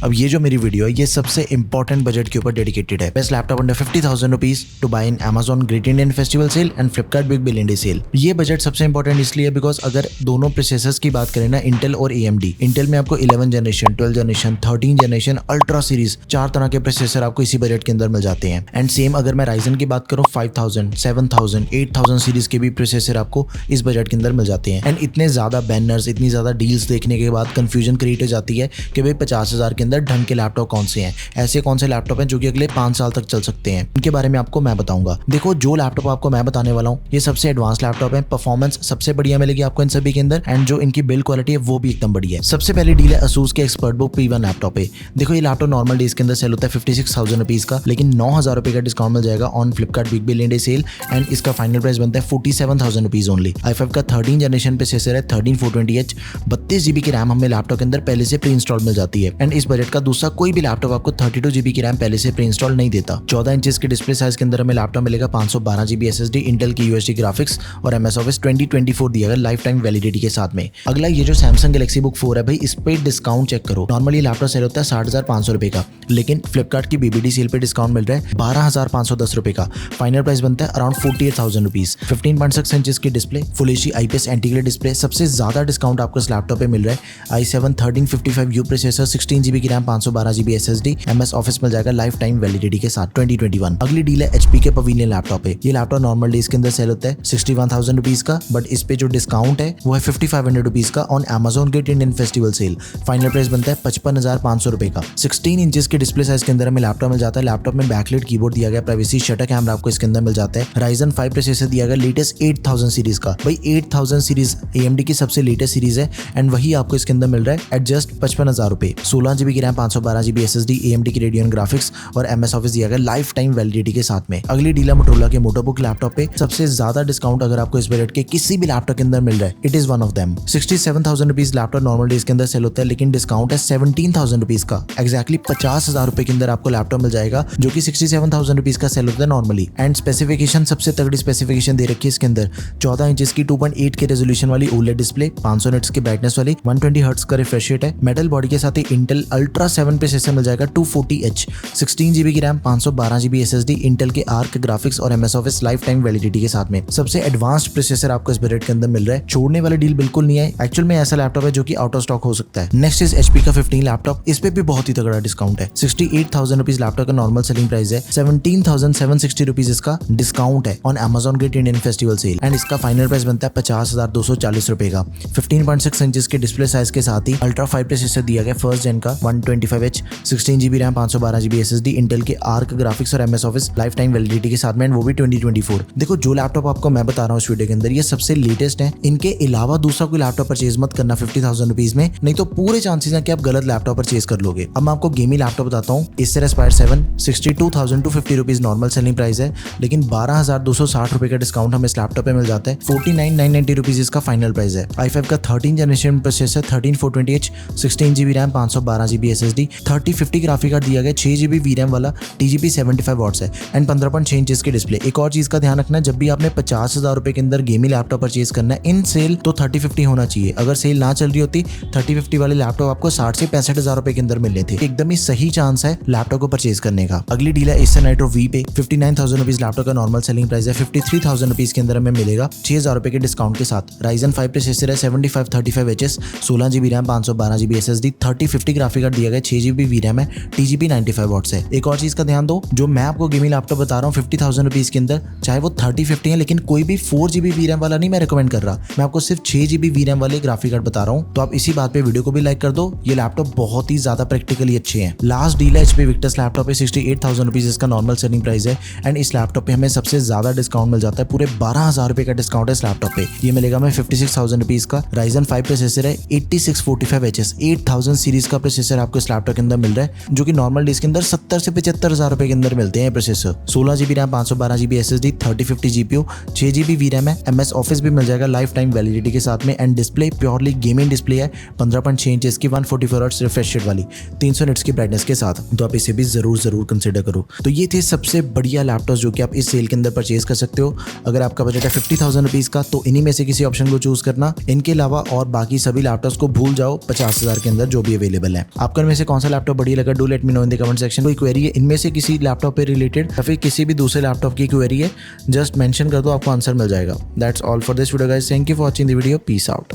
अब ये जो मेरी वीडियो है ये सबसे इंपॉर्टेंट बजट के ऊपर डेडिकेटेड है। Best laptop under 50,000 rupees to buy in Amazon great Indian festival sale and Flipkart big billion day sale. ये बजट सबसे इंपॉर्टेंट इसलिए बिकॉज अगर दोनों प्रोसेसर्स की बात करें ना, इंटेल और AMD, इंटेल में आपको 11 generation, 12 generation, 13 generation, ultra series, 4 तरह के प्रोसेसर आपको इसी बजट के अंदर मिल जाते हैं। एंड सेम अगर मैं राइजन की बात करूँ 5000, 7000, 8000 सीरीज के भी प्रोसेसर आपको इस बजट के अंदर मिल जाते हैं। एंड इतने ज्यादा बैनर्स, इतनी ज्यादा डील्स देखने के बाद कंफ्यूजन क्रिएट हो जाती है कि भाई 50,000 के अंदर ढंग के लैपटॉप कौन से हैं, ऐसे कौन से लैपटॉप हैं जो कि अगले 5 साल तक चल सकते हैं। इनके बारे में आपको मैं बताऊंगा। देखो, जो लैपटॉप आपको मैं बताने वाला हूँ ये सबसे एडवांस लैपटॉप है, परफॉर्मेंस सबसे बढ़िया मिलेगी आपको इन सभी के अंदर, एंड जो इनकी बिल्ड क्वालिटी है वो भी एकदम बढ़िया है। सबसे पहले डील है Asus के ExpertBook P1 लैपटॉप पे। देखो, ये लैपटॉप नॉर्मल डेज के अंदर सेल होता है 56,000 रुपीज का, लेकिन 9,000 रुपए का डिस्काउंट मिल जाएगा on Flipkart big billion day sale and इसका फाइनल प्राइस बनता है 47,000 रुपीज ओनली। i5 का 13 जनरेशन प्रोसेसर है, 13420H, 32 GB की रैम हमें लैपटॉप के अंदर पहले से प्री इंस्टॉल मिल जाती है। एंड इस बजट का दूसरा कोई भी लैपटॉप आपको 32 GB की रैम पहले से प्री इंस्टॉल नहीं देता। 14 इंचेस के डिस्प्ले साइज के अंदर हमें लैपटॉप मिलेगा, 512 GB SSD, इंटेल की UHD ग्राफिक्स और MS Office 2024 दिया गया लाइफ टाइम वैलिडिटी के साथ में। अगला ये जो Samsung Galaxy Book 4 है भाई, इस पे डिस्काउंट चेक करो। नॉर्मली लैपटॉप सेल होता है 60,500 रुपए का, लेकिन फ्लिपकार्ट की BBD सेल पे डिस्काउंट मिल रहा है 12,510 रुपए का। फाइनल प्राइस बनता है अराउंड 48,000 रुपीज। 15.6 इंचेस की display, full HD IPS anti-glare display. सबसे ज्यादा डिस्काउंट आपको इस लैपटॉप पे मिल रहा है। i7 1355U प्रोसेसर, 16 GB की RAM, 512 GB SSD, MS Office मिल जाएगा लाइफ टाइम वैलिडिटी के साथ 2021। अगली डील है HP के पवेलियन लैपटॉप पे। ये लैपटॉप नॉर्मल डेज के अंदर सेल होता है 61,000 रुपीज का, बट इस पे जो डिस्काउंट है वो है 5500 रुपीज का on Amazon great Indian festival sale. Final price बनता है 55,500 रुपए का। 16 इंचेस के डिस्प्ले साइज के अंदर हमें लैपटॉप मिल जाता है। लैपटॉप में बैकलाइट कीबोर्ड दिया गया, प्राइवेसी शटर कैमरा आपको इसके अंदर मिल जाता है। Ryzen 5 प्रोसेसर दिया गया, लेटेस्ट 8000 सीरीज का। भाई 8000 सीरीज AMD की सबसे लेटेस्ट सीरीज है एंड वही आपको इसके अंदर मिल रहा है एट जस्ट 55,000 रुपए। 16 GB की रैम, 512 GB SSD, AMD की Radeon ग्राफिक्स और MS Office दिया गया लाइफ टाइम वैलिडिटी के साथ में। अगली डील है मोटोरोला के मोटोबुक लैपटॉप पे। सबसे ज्यादा डिस्काउंट अगर आपको इस बजट के किसी भी लैपटॉप के अंदर मिल रहा है, it is one of them. 67,000 rupees laptop normal days के अंदर सेल होता है, लेकिन डिस्काउंट है 17,000 रुपीज का। एक्जैक्टली 50,000 रुपए के अंदर आपको लैपटॉप मिल जाएगा, जो कि 67,000 रुपीज का सेल होता है नॉर्मली। एंड स्पेसिफिकेशन, सबसे तगड़ी स्पेसिफिकेशन दे रखी है इसके अंदर। 14 इंचेस की 2.8 के रेजोल्यूशन वाली OLED डिस्प्ले, 500 निट्स की ब्राइटनेस वाली, 120 हर्ट्ज का रिफ्रेश रेट है। मेटल बॉडी के साथ ही इंटेल अल्ट्रा 7 प्रोसेसर मिल जाएगा 240H, 16 GB की रैम, 512 GB SSD, इंटेल के आर्क ग्राफिक्स और MS Office life time validity के साथ में। सबसे एडवांस्ड प्रोसेसर आपको इस बजट के अंदर मिल रहा है। छोड़ने वाली डील बिल्कुल नहीं है। एक्चुअल में ऐसा लैपटॉप है जो कि आउट ऑफ स्टॉक हो सकता है। नेक्स्ट इज HP का 15 लैपटॉप। इस पे भी बहुत ही तगड़ा डिस्काउंट है। 68,000 रुपीज लैपटॉप का नॉर्मल सेलिंग प्राइस है, 17,760 रुपीज इसका डिस्काउंट है on Amazon great Indian festival sale and इसका फाइनल प्राइस बनता है 50,240 रुपए का। 15.6 इंचेस के डिस्प्ले साइज के साथ ही अल्ट्रा 5 प्रोसेसर दिया गया फर्स्ट जेन का, 125H, 16 GB RAM, 512 GB SSD, Intel के आर्क ग्राफिक्स और MS Office life time validity के साथ में, वो भी 2024। देखो, जो लैपटॉप आपको मैं बता रहा हूँ इस वीडियो के अंदर ये सबसे लेटेस्ट है। इनके अलावा दूसरा कोई लैपटॉप परचेज मत करना 50,000 रुपीज में, नहीं तो पूरे चांसेस हैं कि आप गलत लैपटॉप परचेज कर लोगे। अब मैं आपको गेमिंग लैपटॉप बताता हूँ। Acer Aspire 7 62,250 rupees normal selling price है, लेकिन 12,260 रुपए का डिस्काउंट हमें इस लैपटॉप पे मिल जाता है। 49,990 रुपीज इसका फाइनल प्राइस है। i5 का 13 generation processor, 13420H, 16 GB RAM, 512 GB SSD, 3050 graphic card दिया गया, 6 GB VRAM वाला, TGP 75 वॉट्स है एंड 15.6 इंचेस की डिस्प्ले। एक और चीज का ध्यान रखना, जब भी आपने 50,000 रुपए के अंदर गेमिंग लैपटॉप परचेज करना है इन सेल, तो 3050 होना चाहिए। अगर सेल ना चल रही होती 3050 वाले लैपटॉप आपको 60 से 65,000 रुपए के अंदर मिलने थे। एकदम ही सही चांस है लैपटॉप को परचेज करने का। अगली डील है Acer Nitro V पे। 59,000 रुपीज लैपटॉप का नॉर्मल सेलिंग प्राइस है, 53,000 रुपीज के अंदर हमें मिलेगा 6,000 रुपए के डिस्काउंट के साथ। Ryzen 5 प्रोसेसर है, 7535HS, 16 GB RAM, 512 GB SSD, 3050 graphic card दिया गया, 6 GB VRAM है, TGP 95 वॉट्स है। एक और चीज का ध्यान दो, जो मैं आपको गेमिंग लैपटॉप बता रहा हूँ 50,000 रुपीज के अंदर, चाहे वो 3050 है, लेकिन कोई भी 4 GB VRAM वाला नहीं मैं रिकमेंड कर रहा। मैं आपको सिर्फ 6 GB VRAM वाले ग्राफिक कार्ड बता रहा हूँ। तो आप इसी बात पे वीडियो को भी लाइक कर दो। ये लैपटॉप बहुत ही ज्यादा प्रैक्टिकली अच्छे हैं। लास्ट डील है HP Victus लैपटॉप पे। 68,000 रुपीज इसका नॉर्मल सेलिंग प्राइस है एंड इस लैपटॉप पे हमें सबसे ज्यादा डिस्काउंट मिल जाता है। पूरे 12,000 रुपए का डिस्काउंट है इस लैपटॉप पे। ये मिलेगा हमें 56,000 रुपीज का। Ryzen 5 प्रोसेसर है, 8645HS, 8000 सीरीज का प्रोसेसर आपको इस लैपटॉप के अंदर मिल रहा है, जो कि नॉर्मल डेज के अंदर 70 से 75,000 रुपए के अंदर मिलते हैं processor. 16 GB RAM, 512 GB SSD, 3050 GPU, 6 GB VRAM है, MS Office भी मिल जाएगा लाइफ टाइम वैलिडिटी के साथ में and display purely gaming display है, 15.6 इंचेस की, 144 हर्ट्ज रिफ्रेश रेट वाली, 300 निट्स की ब्राइटनेस के साथ। तो आप इसे भी जरूर कंसिडर करो। तो ये थे सबसे बढ़िया लैपटॉप जो कि आप इस सेल के अंदर परचेज कर सकते हो। अगर आपका बजट है 50,000 रुपीज का, तो इन्हीं में से किसी ऑप्शन को चूज करना। इनके अलावा और बाकी सभी लैपटॉप्स को भूल जाओ 50,000 के अंदर जो भी अवेलेबल है। आपको आपको इनमें से कौन सा लैपटॉप बढ़िया लगा, do let me know in the comment section. कोई क्वेरी है इनमें से किसी लैपटॉप पे रिलेटेड या फिर किसी भी दूसरे लैपटॉप की क्वेरी है, जस्ट मेंशन कर दो, आपको आंसर मिल जाएगा। That's all for this video guys, thank you for watching the video, peace out.